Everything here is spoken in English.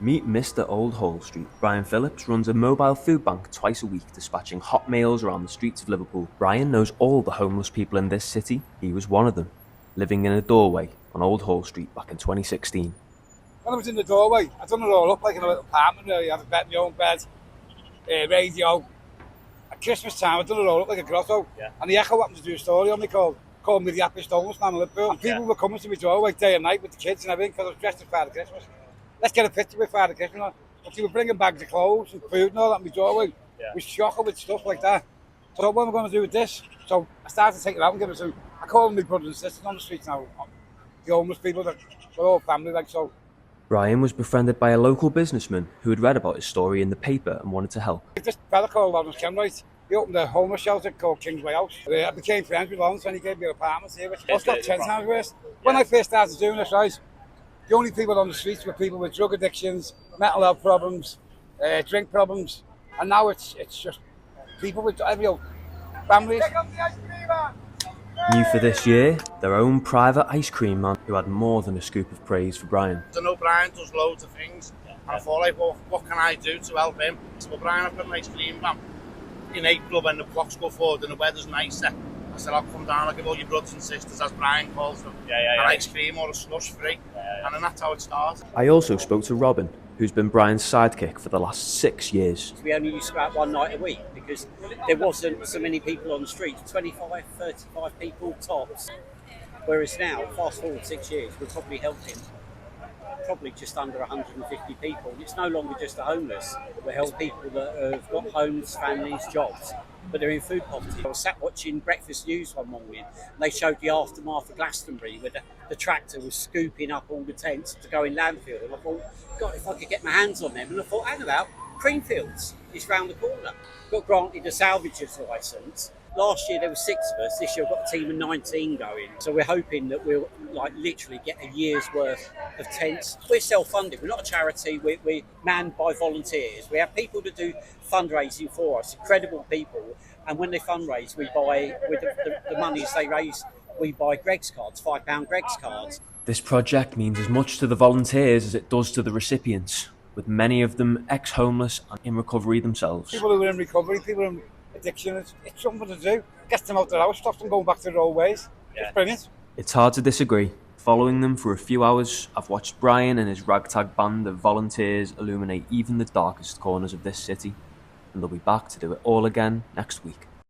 Meet Mr. Old Hall Street. Brian Phillips runs a mobile food bank twice a week, dispatching hot meals around the streets of Liverpool. Brian knows all the homeless people in this city. He was one of them, living in a doorway on Old Hall Street back in 2016. When I was in the doorway, I done it all up like in a little apartment where you have a bed, my own bed, radio. At Christmas time, I done it all up like a grotto. Yeah. And the Echo happened to do a story on me called me the happiest homeless man in Liverpool. And people were coming to my doorway day and night with the kids and everything because I was dressed as Father Christmas. Let's get a picture with Father Christmas. But they were bringing bags of clothes and food and all that in my doorway. Yeah. We shocking with stuff like that. So what am I going to do with this? So I started to take it out and give it to, I call them my brothers and sisters on the streets now. The homeless people, that we're all family like so. Brian was befriended by a local businessman who had read about his story in the paper and wanted to help. This fella called Lawrence Kenwright, he opened a homeless shelter called Kingsway House. I became friends with Lawrence when he gave me an apartment here, which was got 10 times worse. When I first started doing this, right, the only people on the streets were people with drug addictions, mental health problems, drink problems, and now it's just people with every families. New for this year, their own private ice cream man who had more than a scoop of praise for Brian. I know Brian does loads of things, and I thought, like, well, what can I do to help him? So, Brian, I've got an ice cream van. In April, when the clocks go forward and the weather's nicer, I said, I'll come down, I'll give all your brothers and sisters, as Brian calls them, an ice cream or a slush free. And then that's how it started. I also spoke to Robin, who's been Brian's sidekick for the last 6 years. We only used to go out one night a week because there wasn't so many people on the streets, 25, 35 people tops. Whereas now, fast forward 6 years, we're probably helping probably just under 150 people. It's no longer just the homeless. We help people that have got homes, families, jobs, but they're in food poverty. I was sat watching breakfast news one morning, and they showed the aftermath of Glastonbury, where the tractor was scooping up all the tents to go in landfill. And I thought, God, if I could get my hands on them. And I thought, hang about, Creamfields is round the corner. Got granted a salvager's licence. Last year there were 6 of us. This year I've got a team of 19 going. So we're hoping that we'll literally get a year's worth of tents. We're self-funded. We're not a charity. We're manned by volunteers. We have people that do fundraising for us, incredible people. And when they fundraise, we buy, with the monies they raise, we buy Greg's cards, £5 Greg's cards. This project means as much to the volunteers as it does to the recipients, with many of them ex-homeless and in recovery themselves. People who are in recovery, people in addiction, it's something to do. Gets them out of their house, stops them going back to their old ways. Yeah. It's brilliant. It's hard to disagree. Following them for a few hours, I've watched Brian and his ragtag band of volunteers illuminate even the darkest corners of this city, and they'll be back to do it all again next week.